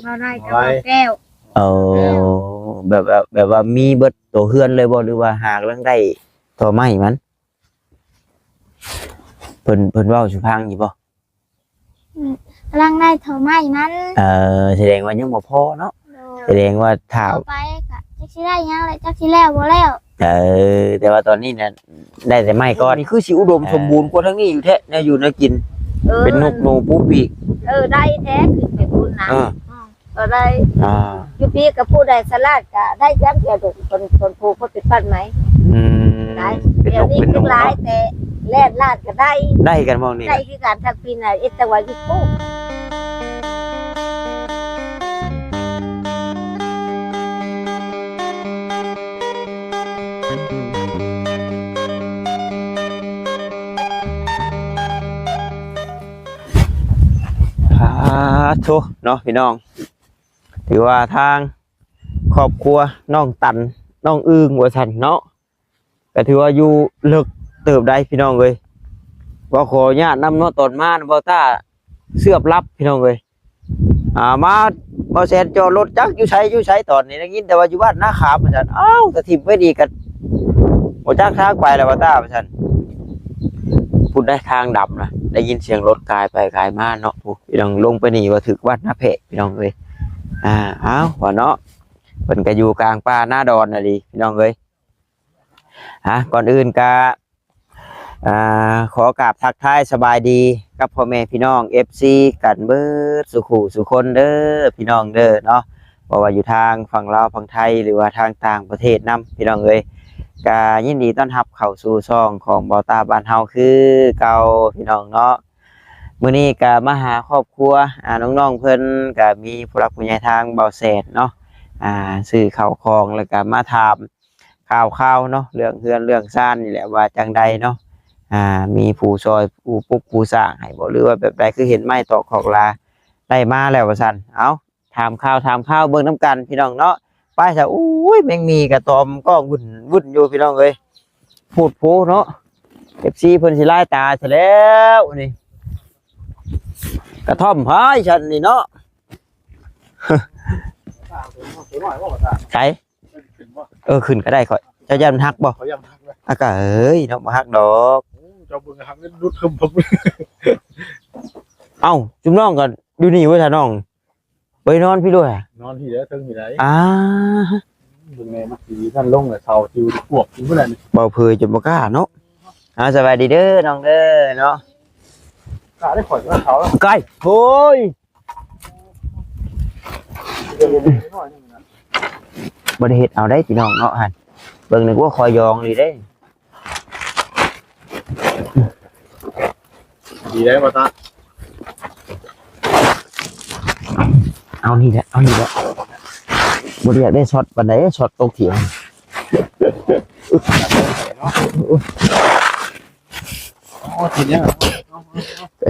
บ่ได้กับบ่แก้วเอาแบบว่ามีเบิดตัวเฮือนเลยบ่หรือว่าหากลังได้ตัวไม้มันเพิ่นเว้าสุพังอยู่บ่กำลังได้เท่าไม้มันแสดงว่ายังบ่พอเนาะแสดงว่าถ้าไปก็จักสิได้ยังเลยจักสิแล้วบ่แล้วแต่ว่าตอนนี้น่ะได้แต่ไม้ก่อนนี่คือสิอุดมสมบูรณ์กว่าทั้งนี้อยู่แท้แนวอยู่แนวกินเป็นนกหนูปูปีกได้แท้คือไปบุญนะก็ได้อยู่พี่กับผู้ใดสลาดก็ได้ย้ำเกี่ยวกับคนผู้คนติดปั้นไหมได้เดี๋ยวนี้คือหลายแต่แล่นลาดก็ได้กันมองนี่ได้คือการทักปีน่ะอิตวายิปูโธ่เนาะพี่น้องถือว่าทางครอบครัวน้องตันน้องอึ้งว่าซั่นเนาะก็ถือว่าอยู่เลิกเติบได้พี่น้องเอ้ยบ่ขออนุญาตนำเนาะตอนมาบ่ต้าเสือบรับพี่น้องเอ้ยมาบ่แซนจอดรถจักอยู่ไสตอนนี้ได้ยินแต่ว่าอยู่บ้านนาขามว่าซั่นอ้าวถ้าทิ่มไว้ดีก็บ่จักทางไปแล้วบ่ต้าว่าซั่นพูดได้ทางดำนะได้ยินเสียงรถกายไปกายมาเนาะพี่น้องลงไปนี่ว่าถึกวัดนาเพพี่น้องเอ้ยเอาว่าเนาะเพิ่นก็อยู่กลางป่าหน้าดอนน่ะดิพี่น้องเอ้ยก่อนอื่นก็ขอกราบทักทายสบายดีกับพ่อแม่พี่น้อง FC กันเบิดสุขุสุคนเด้อพี่น้องเด้อเนาะบ่ว่าอยู่ทางฝั่งลาวฝั่งไทยหรือว่าทางต่างประเทศนำพี่น้องเอ้ยก็ยินดีต้อนรับเข้าสู่ช่องของเบาตาบ้านเฮาคือเก่าพี่น้องเนาะมื้อนี้ก็มาหาครอบครัวน้องๆเพิ่นก็มีผู้หลักผู้ใหญ่ทางเบาแสดเนาะซื้อข้าวของแล้วก็มาถามข่าวเนาะเรื่องเฮือนเรื่องซ่านนี่แหละว่าจังใดเนาะมีผู้ซอยผู้ปลุกผู้สร้างให้บ่หรือว่าแบบใดคือเห็นไม้ตอกขอกลาได้มาแล้วว่าซั่นเอาถามข่าวเบิ่งนํกันพี่น้องเนาะไปซะอุ้ยแมงมีกระตอมก็วุ่นอยู่พี่น้องเอ้ยพูดโผเนาะ FC เพิ่นสิลายตาซะแล้วนี่กระท่อมหายฉันนี่เนาะใช่ขึ้นก็ได้ข่อยเจ้าย่านฮักบ่เขาย่านฮักเลยก็เอ้ยเนาะบ่ฮักดอกเจ้าเบิ่งฮักนี่รุดคึมเอ้าจุ่มน้องก็อยู่นี่เว้ยท่าน้องไปนอนพี่ด้วยนอนที่เด้อถึงที่ไหนเบิ่งแม่มาสิท่านลงแล้วเฒ่าจิวพวกอยู่พุ่นน่ะเบาเพยจนบ่กล้าเนาะสบายดีเด้อน้องเด้อเนาะกล้าได้ข่อยว่าเขาใกล้โอ้ยบ่ได้เฮ็ดเอาได้พี่น้องเนาะหั่นเบิ่งนึกว่าคอยยองนี่เด้ดีได้บ่ตาเอานี่แหละบ่ได้อยากได้ช็อตปานใดช็อตตกเถียงทีนี้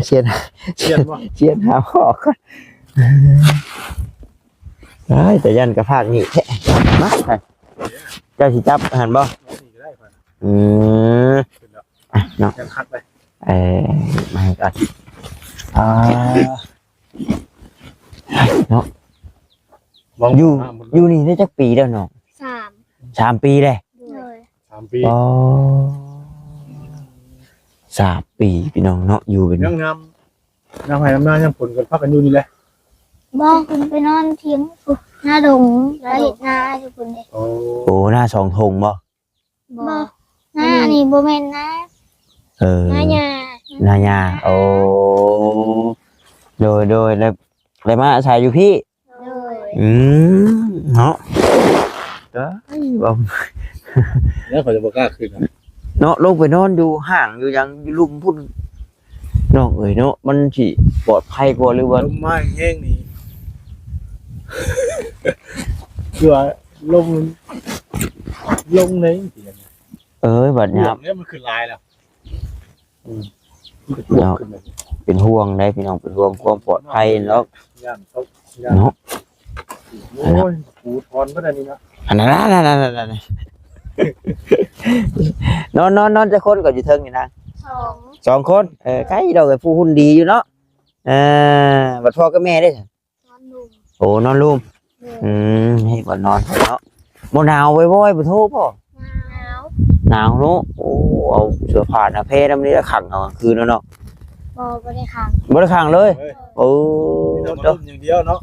เชียนหาข้อก่อนได้แต่ยันกระพากนี่แท้มาเจ้าสิจับหันบ่เนาะมาก่อนเนาะอยู่นี่ได้จักปีแล้วเนาะ3 ปีเลย3 ปี3 ปีพี่น้องเนาะอยู่เป็นยังน้ำให้น้ำหน้ายังผลกันพักกันอยู่นี่แหละบอกคุณไปนอนเถียงหน้าดงแล้วเห็ดหน้าทุกคนเลยโอ้หน้า2 ธงบ่หน้านี่โบเมนนะหน้าหญ้าโอ้โดยเลยมาอาศัยอยู่พี่เนาะบ่แล้วเขาจะบ่กล้าขึ้นเนาะลงไปนอนอยู่ห่างอยู่ยังอยู่ลุ่มพุ่นน้องเอ้ยเนาะมันสิปลอดภัยกว่าหรือว่าไม้แห้งนี่เพื่อลงในบัดนี้เนี่ยมันขึ้นลายแล้วเป็นห่วงได้พี่น้องเป็นห่วงความปลอดภัยเนาะเนาะโอ้ยปูทอนก็ได้นี่นะนั่นอนจะคนก็อยู่เทิงนี่นะ2 คนใกล้ดอกไอ้ผู้หุ่นดีอยู่เนาะบัดพ่อกับแม่ได้ โอ้นอนรูมให้บ่นอนเนาะบ่หนาวบ่อยๆบ่โทษบ่ หนาว หนาวเนาะโอ้เอาเสื้อผ้าหน้าเพนำนี่ขังเอากลางคืนเนาะ บ่ได้ขัง บ่ได้ขังเลยโอ้ มีแต่มารุ่นอย่างเดียวเนาะ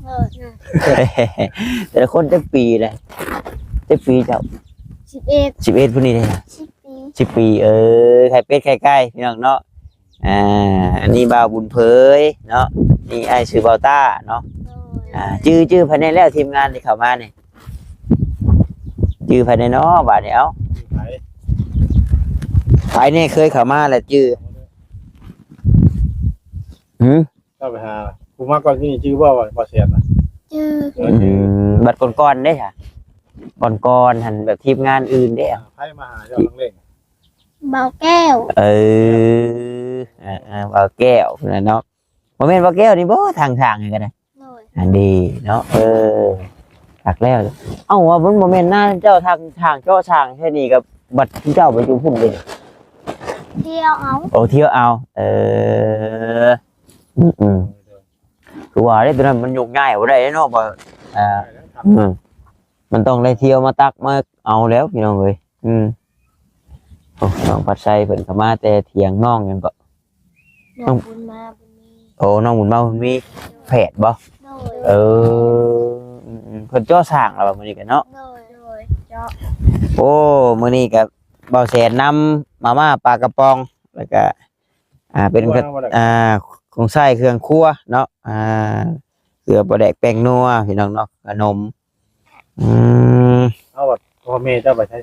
แต่ละคนจักปีเลยจักปีเจ้า 11 11พุ่นนี่เด้ 10 ปี 10 ปีไข่เป็ดไข่ไก่พี่น้องเนาะอันนี้บ่าวบุญเผยเนาะนี่ไอ้ชื่อบ่าวต้าเนาะ โดย ชื่อภายในแล้วทีมงานที่เข้ามานี่ชื่อภายในเนาะบาดนี้เอ้า ไหน ภายในเคยเข้ามาแล้วชื่อหืม ก็ไปหากูมาก่อนที่นี่ชื่อว่าบ่เสียนนะ ชื่อ บัดก่อนๆเด้ค่ะก่อนๆหั่นแบบทีมงานอื่นเด้ ไพ่มาหาเจ้าทั้งเล่ง เบาแก้ว บ่าวแก้วนะเนาะบ่แม่นบ่าวแก้วนี่บ่ทางๆนี่ก็ได้ โดย อันดีเนาะตักแล้วเอ้าว่ามันบ่แม่นหน้าเจ้าทางเจ้าช่างแค่นี้กับบัดที่เจ้าไปอยู่พุ่นเด้ เที่ยวเอา โอ้เที่ยวเอาคือว่าได้ตัวนั้นมันยกง่ายบ่ได้เนาะบ่มันต้องได้เที่ยวมาตักมาเอาแล้วพี่น้องเอ้ยโอ้น้องปัดไซเพิ่นก็มาแต่เถียงน้องกันบ่ น้องบุญมาบุญมี โอ้น้องบุญมาเพิ่นมีแผดบ่ โดย เพิ่นเจ้าสร้างแล้วมื้อนี้กันเนาะ โดยเจาะ โอ้มื้อนี้ก็เบาแสนนำมาม่าปลากระป๋องแล้วก็เป็นของใช้เครื่องครัวเนาะเกลือปลาแดกแป้งนัวพี่น้องเนาะขนมเอาแบบพ่อแม่เจ้าไปใช้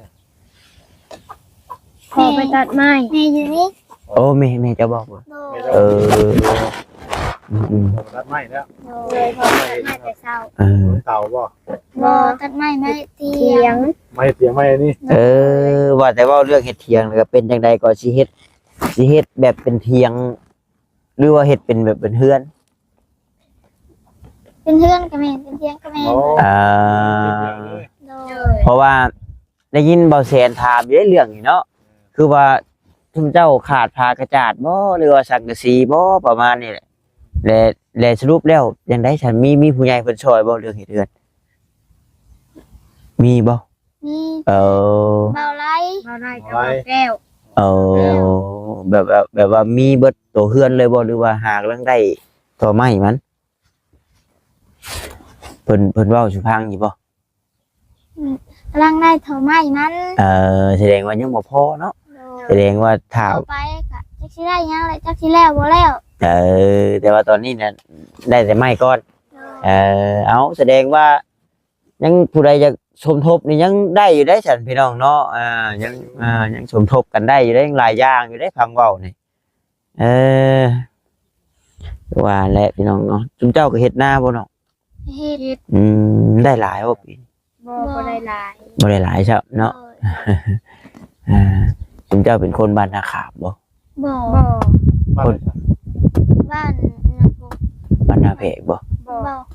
พอไปตัดไม้แม่อยู่นี่ โอ้แม่จะบอกว่า โดย ตัดไม้แล้ว โดยพอตัดไม้แต่เช้า เต่าบ่ บ่ตัดไม้ไม่เตียง ไม้เตียงไม้นี่ ว่าแต่ว่าเรื่องเฮ็ดเถียงก็เป็นจังใดก็สิเฮ็ดแบบเป็นเถียง หรือว่าเฮ็ดเป็นแบบเป็นเฮือน เป็นเพื่อนกับแม่เป็นเตียงกับแม่ โดย เพราะว่าได้ยินเบาแสนถามอยู่ได้เรื่องนี่เนาะคือว่าทุมเจ้าขาดผ้ากระจาดบ่หรือว่าสังกะสีบ่ประมาณนี้แหละและสรุปแล้วยังได้ฉันมีผู้ใหญ่เพิ่นช่วยบ่เรื่องเฮ็ดเรือนมีบ่ นี่ เบาไล่กับเบาแก้ว แบบว่ามีเบิดตัวเฮือนเลยบ่หรือว่าหากลังได้ตัวไม้มันเพิ่นเว้าสุพังอยู่บ่ กำลังได้เท่าไม้มัน แสดงว่ายังบ่พอเนาะแสดงว่าถ้า ต่อไปก็จักสิได้ยังเลยจักสิแล้วบ่แล้ว แต่ว่าตอนนี้น่ะได้แต่ไม้ก่อนเอาแสดงว่ายังผู้ใดจะสมทบนี่ยังได้อยู่ได้ฉันพี่น้องเนาะยังสมทบกันได้อยู่ได้หลายอย่างอยู่ได้ฟังเว้านี่ว่าแหละพี่น้องเนาะจุมเจ้าก็เฮ็ดหน้าบ่เนาะ เฮ็ด ได้หลายบ่ปี บ่ได้หลาย บ่ได้หลายใช่เนาะจุมเจ้าเป็นคนบ้านนาขาบบ่ บ่ บ้าน บ้านนาโพ บ้านนาเพกบ่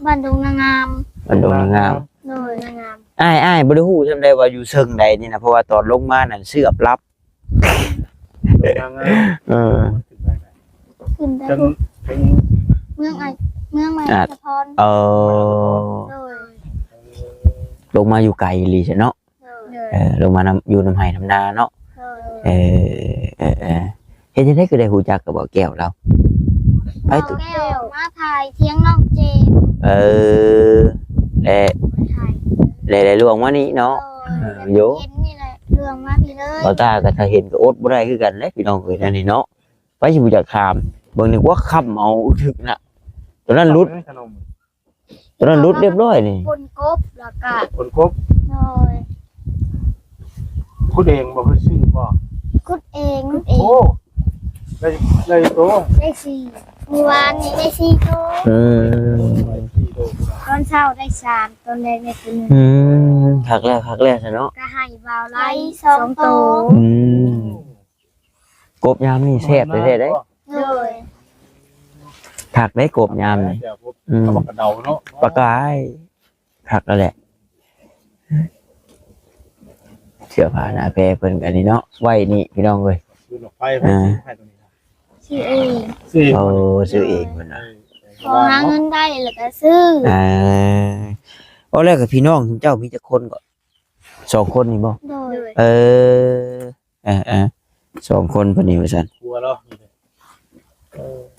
บ้านดงนางาม บ้านดงนางาม โดยนางาม อ้ายบ่ได้ฮู้ซำใดว่าอยู่เชิงใดนี่นะเพราะว่าตอนลงมานั่นเสือบลับ นางงาม ขึ้นได้ จน ทุก ถึง เมืองเมืองใหม่สะพรโดย ลงมาอยู่ไกลอีหลีซะเนาะ โดย ลงมานำอยู่นำไห้นำนาเนาะ โดย เฮ็ดจังได๋ก็ได้ฮู้จักกับบ่แก้วเรา ไป เบา ตุ แก้วมาถ่ายเที่ยงน้องเจม และ มาถ่าย และลวงมานี่เนาะ โย เห็นนี่แหละเรื่องมาพี่เลย บ่ตาก็ถ้าเห็นก็อดบ่ได้คือกันเด้พี่น้องเอ้ยนั่นนี่เนาะไปสิบ่จักถามเบิ่งนึกว่าค้ำเอาถึกน่ะตอนนั้นหลุดเรียบร้อยนี่ คนกบแล้วก็ คนครบ โดย คุณเองบอกว่าชื่อบ่ คุดเอง โอ้ได้โต ได้สี่มีวานนี่ได้สี่โต 4โต ตอนเช้าได้สามตอนแรกได้ตัวหนึ่ง คักแล้วซะเนาะ ก็ให้เบาไล่สองโต กบยามนี่แซ่บแท้ๆเด้ โดย คักได้กบยามนี่ เดี๋ยวพวกกระเดาเนาะ ปลากายคักแล้วแหละเสื้อผ้าหน้าแพรเพิ่นกันนี่เนาะไว้นี่พี่น้องเอ้ย คือดอกไฟให้ตรงนี้ ชื่อเอง ซื้อ ซื้อเองเพิ่นน่ะ พอหาเงินได้แล้วก็ซื้อ เอาแล้วกับพี่น้องเจ้ามีจักคนก็2คนนี่บ่ โดย เลย เออ2คนเพิ่นนี่ว่าซั่น กลัวแล้ว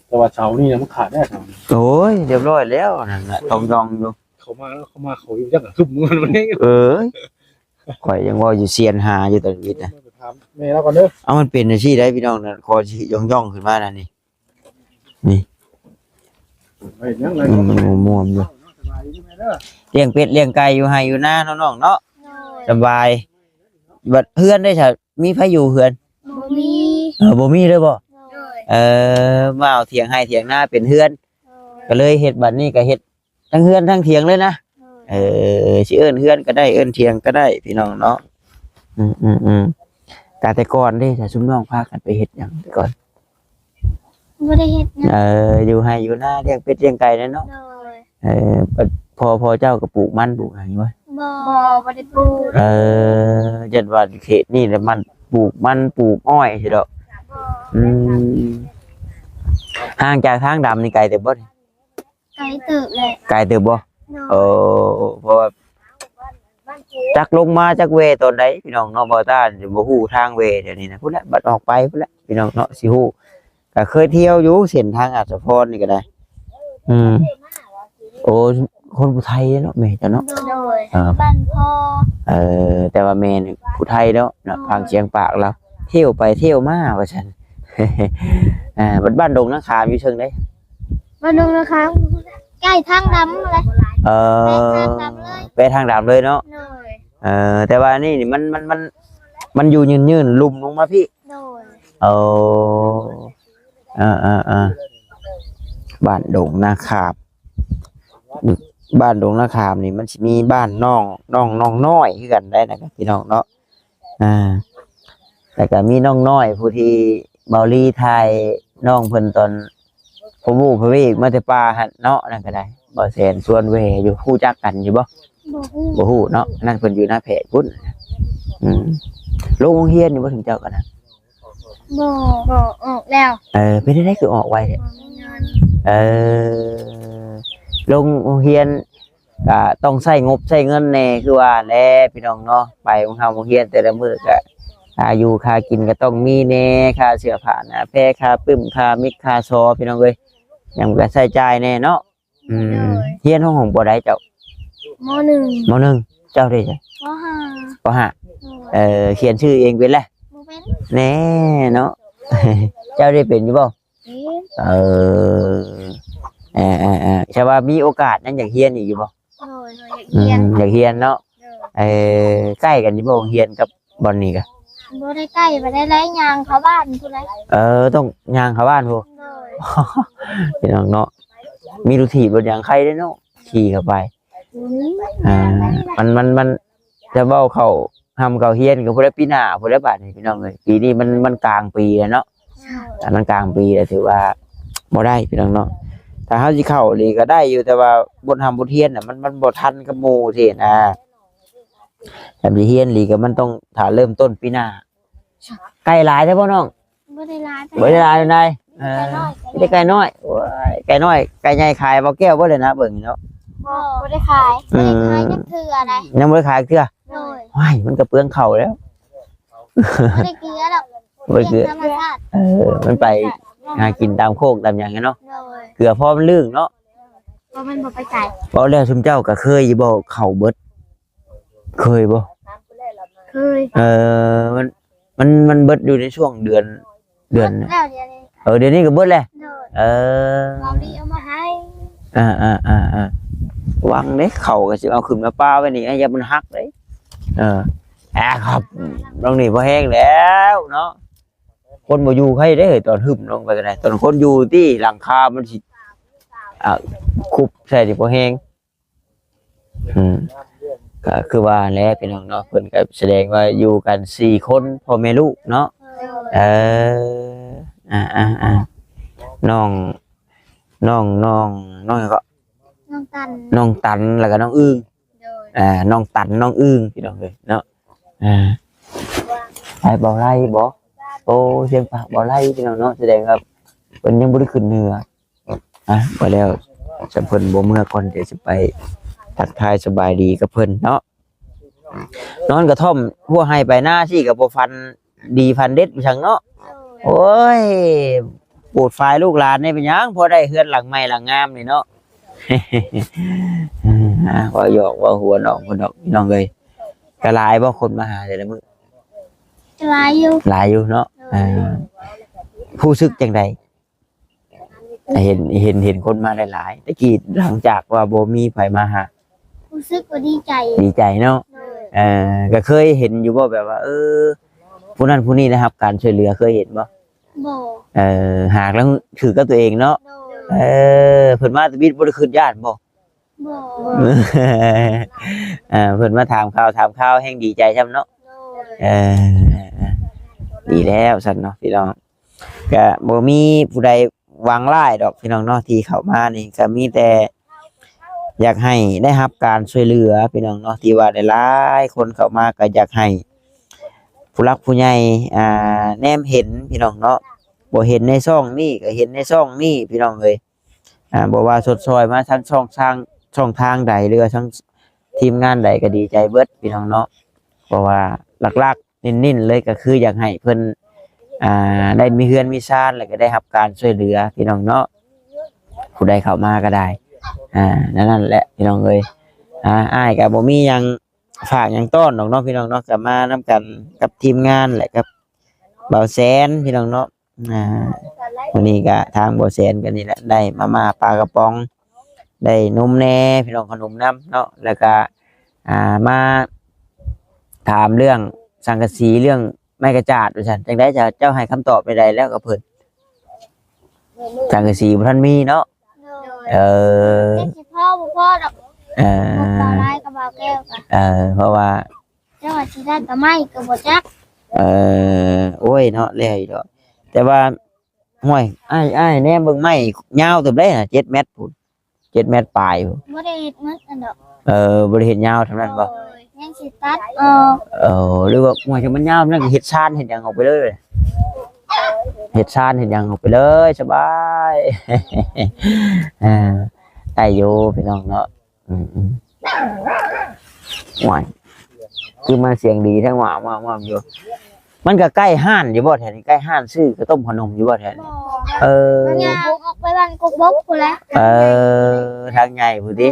แต่ว่าเสานี่มันขาดแน่เสา โอ้ยเรียบร้อยแล้วนั่นน่ะต้องยองอยู่ เขามาแล้วเขามาเขาอยู่จังทุบมันวันนี้ เออข่อยยังว่าอยู่เซียนหาอยู่ตอนนี้นะ ถามแม่แล้วก่อนเด้อ เอามันเป็นจังซี่ได้พี่น้องนั่นคอสิย่องๆขึ้นมานั่นนี่ เฮ้ยยังไง มันม่วมๆอยู่ สบายดีไหมเด้อ เลี้ยงเป็ดเลี้ยงไก่อยู่ไห้อยู่นาน้องๆเนาะ โดย สบายบัดเฮือนได้ซะมีไผอยู่เฮือน บ่มี บ่มีเลยบ่ โด เลย ย มาเอาเถียงให้เถียงหน้าเป็นเฮือน โดย ก็เลยเฮ็ดบัดนี้ก็เฮ็ดทั้งเฮือนทั้งเถียงเลยนะ โดย สิเอิ้นเฮือนก็ได้เอิ้นเถียงก็ได้พี่น้องเนาะแต่ก่อนเด้ถ้าซุมน้องพากันไปเฮ็ดหยังแต่ก่อน บ่ได้เฮ็ดนะ อยู่ให้อยู่หน้าเลี้ยงเป็ดเลี้ยงไก่นั่นเนาะ โดย บัดพอเจ้าก็ปลูกมันปลูกหยังอยู่บ่ บ่ บ่ได้ปลูก จัดว่าเขตนี่แหละมันปลูกอ้อยสิดอก บ่ ห่างจากทางดำนี่ไกลแต่บ่นี่ ไกลตึกแหละ ไกลเติบบ่ โดย เพราะว่า บ้านกู จักลงมาจากเวตอนใดพี่น้องเนาะบ่ต้านสิบ่ฮู้ทางเวเดี๋ยวนี้นะพุ่นแหละบัดออกไปพุ่นแหละพี่น้องเนาะสิฮู้ก็เคยเที่ยวอยู่เส้นทางอัศพรนี่ก็ได้ โอ้คนผู้ไทยเนาะแม่เจ้าเนาะ โดย เออ บ้านพ่อ แต่ว่าแม่นี่ผู้ไทยเนาะฟังเสียงปากเราเที่ยวไปเที่ยวมาว่าซั่น บ้านดงนาคามอยู่เชิงได้ บ้านดงนะคะใกล้ทางดำเลย เออไปทางดำเลยเนาะ โดย แต่ว่านี่มันอยู่ยืนๆลุ่มลงมาพี่ โดย โอ้บ้านดงนาคามบ้านดงนาคามนี่มันสิมีบ้านน้องน้อยคือกันได้นะครับพี่น้องเนาะแต่ก็มีน้องน้อยผู้ที่เบาลีไทยน้องเพิ่นตอนพะวูพะเวกมาแต่ป่าหั่นเนาะนั่นก็ได้บ่แสนส่วนเวอยู่ฮู้จักกันอยู่บ่ บ่ฮู้ บ่ฮู้เนาะนั่นเพิ่นอยู่หน้าแพทย์พุ่นโรงเรียนนี่บ่ถึงเจ้ากันนะ บ่ออกแล้ว เป็นได้คือออกไวแท้ บ่มีเงิน โรงเรียนก็ต้องใช้งบใช้เงินแน่คือว่าแน่พี่น้องเนาะไปโรงเรียนแต่ละมื้อก็ค่าอยู่ค่ากินก็ต้องมีแน่ค่าเสื้อผ้าหน้าแพรค่าปึ้มค่ามิกค่าซอพี่น้องเอ้ยยังก็ใช้จ่ายแน่เนาะเรียนของบ่ได้เจ้าม .1 มหนึ่งเจ้าได้จ้ะ ม ปห้า .5 โดย เขียนชื่อเองเป็นแหละ บ่เป็น แน่เนาะ เจ้าได้เป็นอยู่บ่ เป็น ใช่ว่ามีโอกาสนั้นอยากเฮียนอีกอยู่บ่ โดยอยากเรียนอยากเฮียนเนาะ โดย ใกล้กันอยู่บ่เฮียนกับบอนนี่ก็ บ่ได้ใกล้บ่ได้ไล่ยางเข้าบ้านพุ่นแหละ ต้องย่างเข้าบ้านพุ่น โดย พี่น้องเนาะมีรูถีบบนอย่างใครได้เนาะขี่เข้าไป มันจะเว้าเข้าทำเข้าเฮียนก็บ่ได้ปีหน้าบ่ได้บาดนี่พี่น้องเอ้ยปีนี้มันกลางปีแล้วเนาะแต่มันกลางปีแล้วถือว่าบ่ได้พี่น้องเนาะถ้าเฮาสิเข้านี่ก็ได้อยู่แต่ว่าบททำบทเฮียนน่ะมันบ่ทันกับหมู่สินะแต่สิเฮียนลีก็มันต้องถ้าเริ่มต้นปีหน้าไกลหลายใช่บ่น้อง บ่ได้ไล่ บ่ได้หลายนายไม่ได้ไกลน้อยโอ้ยไกลน้อยไกลใหญ่ขายบ่แก้วบ่เลยนะเบิ่งเนาะ บ่ได้ขายบ่ได้ขายจักเทื่อใด ยังบ่ได้ขายเทื่อ โดย ว้ายมันก็เปลืองข้าวแล้ว บ่ได้เกลือหรอก บ่ได้เกลือ ธรรมชาติ มันไปหากินตามโคกตามหยังเนาะ โดย เกลือพอมันลึงเนาะ บ่แม่นบ่ไปไกล เว้าแล้วซุมเจ้าก็เคยอยู่บ่เข้าเบิดเคยบ่ เคย มันเบิดอยู่ในช่วงเดือน แล้วเดี๋ยวนี้ เดี๋ยวนี้ก็เบิดแหละ โดย เ เราดีเอามาให้ วังเด้เขาก็สิเอาขึ้นมาป้าไว้นี่อย่ามันหักเด้ครับตรงนี้พอแห้งแล้วเนาะคนบ่อยู่ใครได้ตอนหึมลงไปก็ได้ตอนคนอยู่ที่หลังคามันสิคุบใส่ที่พอแห้งก็คือว่าแล้วพี่น้องเนาะเพิ่นก็แสดงว่าอยู่กัน4คนพ่อแม่ลูกเนาะ โดย น้องก็ น้องตัน น้องตันแล้วก็น้องอึ้ง โดย น้องตันน้องอึ้งพี่น้องเลยเนาะไปบ่อไร่บ่โอ้เสียงปากบ่อไร่พี่น้องเนาะแสดงครับเพิ่นยังบ่ได้ขึ้นเหนือบ่แล้วจะเพิ่นบ่เมื่อก่อนเดี๋ยวสิไป ทักทายสบายดีกับเพิ่นเนาะนอนกระท่อมหัวให้ไปหน้าที่กับบ่ฟันดีฟันเด็ดไปชังเนาะโอ้ยปวดฝ่ายลูกหลานนี่เป็นหยังพอได้เฮือนหลังใหม่หลังงามนี่เนาะ ว่าหยอกว่าหัวน้องคนดอกพี่น้องเอ้ยก็หลายบ่คนมาหาแต่ละมื้อ หลายอยู่ หลายอยู่เนาะผู้ซึกจังใดเห็นคนมาหลายๆตะกี้หลังจากว่าบ่มีไผมาหา รู้สึกว่าดีใจ ดีใจเนาะก็เคยเห็นอยู่บ่แบบว่าผู้นั้นผู้นี้นะครับการช่วยเหลือเคยเห็นบ่ บ่ หากแล้วถือกับตัวเองเนาะ โดย เพิ่นมาตะบิดบ่ได้ขึ้นญาติบ่ บ่ เพิ่นมาถามข่าวแห่งดีใจช่ำเนาะ โดย ดีแล้วซั่นเนาะพี่น้องก็บ่มีผู้ใดหวังร้ายดอกพี่น้องเนาะที่เข้ามานี่ก็มีแต่อยากให้ได้รับการช่วยเหลือพี่น้องเนาะที่ว่าได้หลายคนเข้ามาก็อยากให้ผู้รักผู้ใหญ่แนมเห็นพี่น้องเนาะบ่เห็นในช่องนี้ก็เห็นในช่องนี้พี่น้องเอ้ยบ่ว่าสดซอยมาทั้งช่องทางใดหรือว่าทั้งทีมงานใดก็ดีใจเบิดพี่น้องเนาะเพราะว่าหลักๆนิ่นๆเลยก็คืออยากให้เพิ่นได้มีเฮือนมีซ่านแล้วก็ได้รับการช่วยเหลือพี่น้องเนาะผู้ใดเข้ามาก็ได้นั่นแหละพี่น้องเอ้ยอ้ายก็บ่มีหยังฝากหยังต้อนดอกเนาะพี่น้องเนาะก็มานํกันกับทีมงานแหละครับเบาแสนพี่น้องเนาะวันนี้ก็ทางเบาแสนกันนี่แหละได้มาปลากระป๋องได้นมแหน่พี่น้องขนมน้ำเนาะแล้วก็มาถามเรื่องสังกะสีเรื่องไม้กระจาดว่าซั่นจังได๋เจ้าให้คำตอบไปได้แล้วก็เพิ่นสังกะสีบ่ทันมีเนาะ โดยเจ็ดสิพ่อบ่พ่อดอกบ่ลายกับบ่แก้วกัน เพราะว่า เจ้าว่าสิได้ก็ไม่ก็บ่จัก โอ้ยเนาะแล้วอีกดอกแต่ว่าห้วยอ้ายแน่เบิ่งไม้ยาวเติบได้น่ะ7เมตรพุ่น7เมตรปลายพุ่น บ่ได้เฮ็ดมันอันดอก บ่ได้เฮ็ดยาวเท่านั้นบ่ โดยยังสิตัดหรือว่าห้วยที่มันยาวมันก็เฮ็ดชานเฮ็ดหยังออกไปเลยเฮ็ดชานเฮ็ดหยังออกไปเลยสบาย ได้อยู่พี่น้องเนาะห่วยคือมาเสียงดีทั้งว่าอยู่มันก็ใกล้ห้านอยู่บ่แถวนี้ใกล้ห้านซื้อข้าวต้มขนมอยู่บ่แถวนี้มันยางออกไปบ้านกกบกพุ่นแหละทางใหญ่พุ่นติ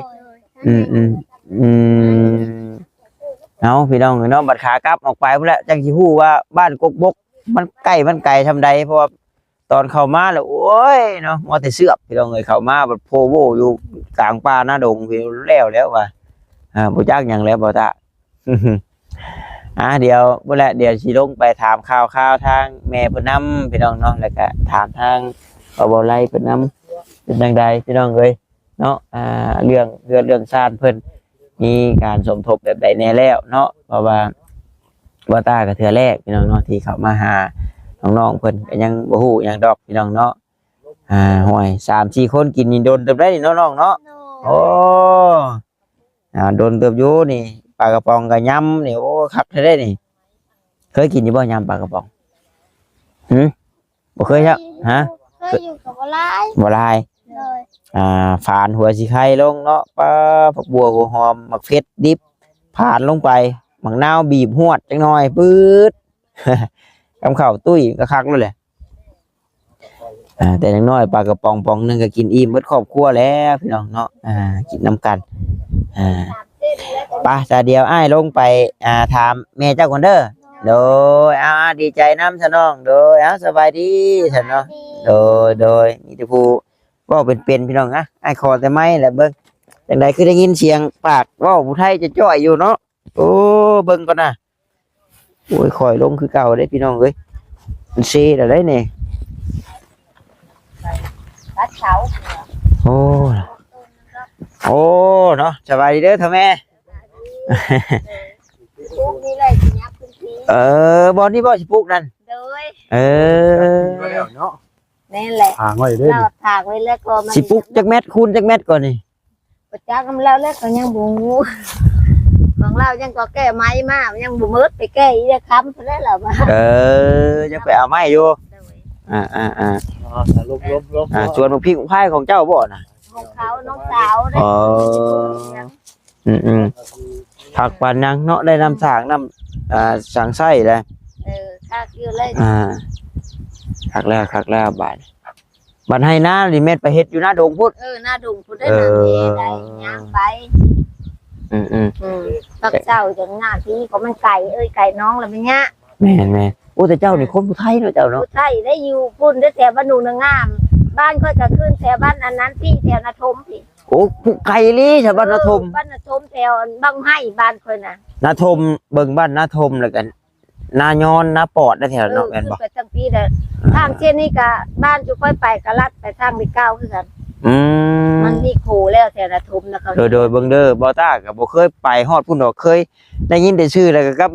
เอาพี่น้องเนาะบัดขากลับออกไปพุ่นแหละจังสิฮู้ว่าบ้านกกบกมันใกล้มันไกลทำใดเพราะว่าตอนเข้ามาแล้วโอ้ยเนาะมัวแต่เสือกพี่น้องเอ้ยเข้ามาบัดโพโวอยู่กลางป่าหน้าดงพี่แล้วว่าบ่จักหยังแล้วบ่ตา เดี๋ยวบ่ละเดี๋ยวสิลงไปถามข่าวทางแม่เพิ่นนำพี่น้องเนาะแล้วก็ถามทางบ่ไล่เพิ่นนำเป็นจังไดพี่น้องเอ้ยเนาะเรื่องชาติเพิ่นมีการสมทบแบบใดแน่แล้วเนาะเพราะว่าบ่ตาก็เทื่อแรกพี่น้องเนาะที่เข้ามาหาน้องๆเพิ่นก็ยังบ่ฮู้หยังดอกพี่น้องเนาะห้วย 3-4 คนกินนี่โดนเติบได้นี่เนาะน้องเนาะโอ้โดนเติบอยู่นี่ปลากระป๋องกับยำนี่โอ้คักได้นี่เคยกินอยู่บ่ยำปลากระป๋องบ่เคยครับฮะ เคยอยู่กับบ่ลาย บ่ลาย เลย ฝานหัวสิไข่ลงเนาะปลาผักบัวหัวหอมมักเผ็ดดิบผ่านลงไปหมักนาวบีบหวดจังหน่อยปื๊ด กำข้าวตุ้ยก็คักเลยแหละแต่อย่างน้อยปลากระป๋องปองนึงก็กินอิ่มเบิดครอบครัวแล้วพี่น้องเนาะกินน้ำกันไปซะเดียวอ้ายลงไปถามแม่เจ้าคนเด้อโดยดีใจน้ำซะน้องโดยสบายดีซะเนาะโดยมีแต่ผู้ว่าเป็นพี่น้องนะอ้ายขอแต่ไม่แหละเบิ่งจังใดคือได้ยินเสียงปากว่าผู้ไทยจะจ้อยอยู่เนาะโอ้เบิ่งก่อนนะโอ้ยคอยลงคือเก่าได้พี่น้องเอ้ยมันซีได้นี่ ตัดเสา โอ้เนาะสบายดีเด้อท่าแม่ ปลูกนี่เลยสิยับพื้นที่ บอลนี่บอลสิปลูกนั่น โดย เนาะ นั่นแหละ ทางไว้เด้อ เราถากไว้แล้วก็มัน สิปลูกจักเม็ดคูณจักเม็ดก่อนนี่ ประจักษ์แล้วแล้วก็ยังบ่งูของเรายังก็แก้ไม้มายังบ่มืดไปแก้อีกคำซะแล้วล่ะมา ยังไปเอาไม้อยู่ลบส่วนพริกพายของเจ้าบ่น่ะ ของเขาน้องสาวได้ ผักปานยังเนาะได้น้ำสางน้ำสางไส้เลย ถ้าคือเลย คักแล้วบัดให้หน้าดิเม็ดไปเฮ็ดอยู่หน้าดงพุทธ หน้าดุงพูดได้นานนี้ได้ย่างไปตักเจ้าจังหน้าที่ก็มันไก่ไก่น้องแล้วมันเนี้ย แม่โอ้แต่เจ้านี่คนผู้ไทยเนาะเจ้าเนาะ ผู้ไทยได้อยู่พุ่นได้แถวบ้านนูนงามบ้านค่อยก็ขึ้นแถวบ้านอันนั้นพี่แถวนาทมพี่ โอ้ผู้ไกลลี่ชาวบ้านนาทม บ้านนาทมแถวบางให้บ้านค่อยน่ะ นาทมเบิ่งบ้านนาทมแล้วกันนายอนนาปอดได้แถวเนาะแม่นบ่ ไปทางพี่เด้อทางเช่นนี้ก็บ้านจุค่อยไปก็ลัดไปทางไปเก้าคือกันมันมีโคแล้วแถวนาทมนะเขา โดยเบิ่งเด้อบ่ต้าก็บ่เคยไปฮอดพุ่นดอกเคยได้ยินแต่ชื่อแล้วก็กับ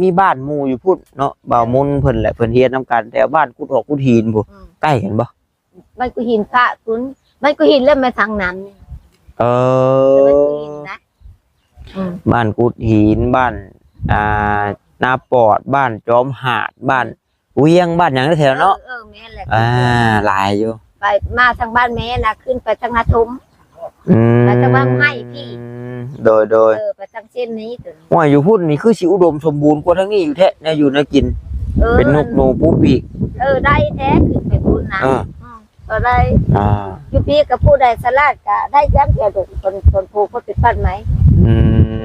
มีบ้านหมู่อยู่พุ่นเนาะบ่าวมุนเพิ่นแหละเพิ่นเฮียนนํกันแต่บ้านกุดหอกกุดหินพุ่นใกล้กันบ่ มันก็หินพระคุณมันก็หินแล้วมาทางนั้นมันก็หินนะบ้านกุดหินบ้านนาปอดบ้านจอมหาดบ้านเวียงบ้านหยังแถวเนาะแม่แหละหลายอยู่ไปมาทางบ้านแม่นะขึ้นไปทางนาทมไปทางบ้านให้พี่โดยไปทางเส้นนี้ถึงว่าอยู่พุ่นนี่คือสิอุดมสมบูรณ์กว่าทางนี้อยู่แท้เนี่ยอยู่นะกินเป็นนกหนูปูปีกได้แท้ขึ้นไปพุ่นนะก็ได้อยู่พี่กับผู้ใดสลาดก็ได้ย้ำเกี่ยวกับคนผูกคนปิดปั้นไหม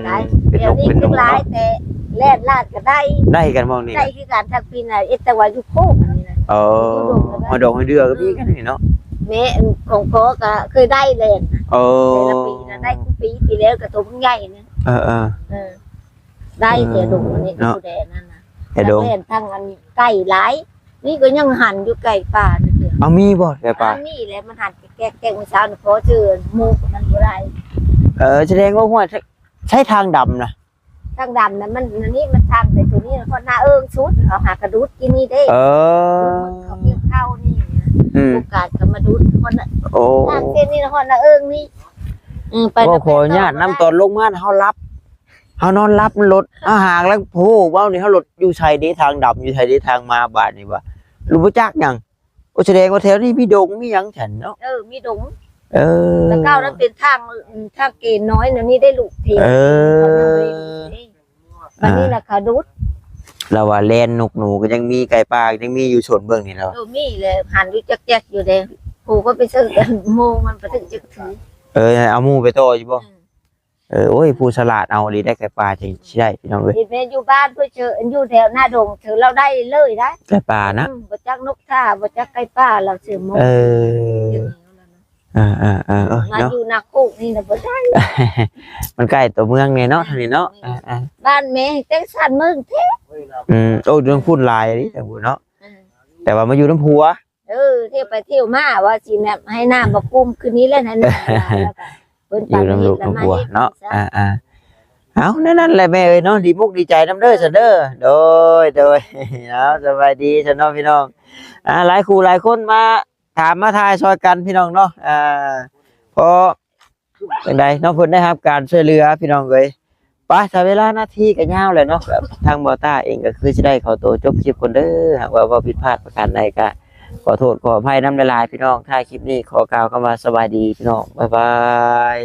ได้เดี๋ยวนี้เป็นหลายแต่แล่นลาดก็ได้กันมองนี่ได้คือการทักปีน่ะแต่ว่าอยู่โคกนี่นะมาดอกให้เดือก็มีกันนี่เนาะแม่ของพ่อก็เคยได้เลยแต่ละปีนะได้ทุกปีแล้วกระตุ้มใหญ่เนี่ยได้แต่ดงอันนี้ผู้ใดนั่นนะแต่เล่นทางอันไก่หลายนี่ก็ยังหันอยู่ไก่ป่านี่เอามีบ่ไก่ป่ามีแหละมันหันแกงเมื่อเช้านี่พอเจอหมูมันบ่ได้แสดงว่าหัวใช้ทางดำนะทางดำนะมันนี่มันทางแต่ตัวนี้เพราะหน้าชุดเขาหากระดุดกินนี่ได้เขาเกี่ยวข้าวนี่โอกาสเขามาดุดคนน่ะทางเส้นนี่นะคนหน้านี่ไปขอญาติน้ำตอนลงมาเขานอนรับรถอาหารแล้วโอ้ว้าวนี่เขารถอยู่ชายดีทางดำอยู่ชายดีทางมาบาดนี่วะรู้บ่จักยังแสดงว่าแถวนี้มีดงมีหยังฉันเนาะมีดงแล้วก้าวนั้นเป็นทางเกณฑ์น้อยนะนี่ได้ลูกเทียมวันนี้ราคาดุดเราว่าแลนนกหนูก็ยังมีไก่ป่ายังมีอยู่ชนเบื้องนี่เรามีเลยหันด้วยจักอยู่เลยผูก็ไปซื้อกันโมมันไปถึงจึกถือเอามูไปโตอยู่บ่โอ้ยผู้ฉลาดเอาดีได้ไก่ป่าจริงใช่พี่น้องเอ้ยแม่อยู่บ้านเพื่อเจออยู่แถวหน้าดงถือเราได้เลยได้ไก่ป่านะบ่จักนกท่าบ่จักไก่ป่าเราซื้อโมมาอยู่นักกุนี่นะบ่ได้มันใกล้ตัวเมืองไงเนาะทางนี้เนาะบ้านแม่แจ้งสันเมืองแท้โอ้เรื่องพูดลายนี่แต่บุเนาะแต่ว่ามาอยู่น้ำพัวเที่ยวไปเที่ยวมาว่าสิเนี่ยให้น้ำบ่กุ้มคืนนี้แล้วนะอยู่น้ำลูกน้ำพัวเนาะเอานั่นแหละแม่เอ้ยเนาะดีมุกดีใจน้ำเด้อซันเด้อโดยเอาสบายดีซันเนาะพี่น้องหลายคู่หลายคนมาถามมาทายซอยกันพี่น้องเนาะพอจังใดน้องเพิ่นได้รับการช่วยเหลือพี่น้องเอ้ยไปถ้าเวลาหน้าที่ก็ยาวเลยเนาะทางบ่อต้าเองก็คือสิได้ขอตัวจบคลิปคนเด้อหากว่าผิดพลาดประการใดก็ขอโทษขออภัยนำหลายๆพี่น้องท้ายคลิปนี้ขอกล่าวคำว่าสวัสดีพี่น้องบ๊ายบาย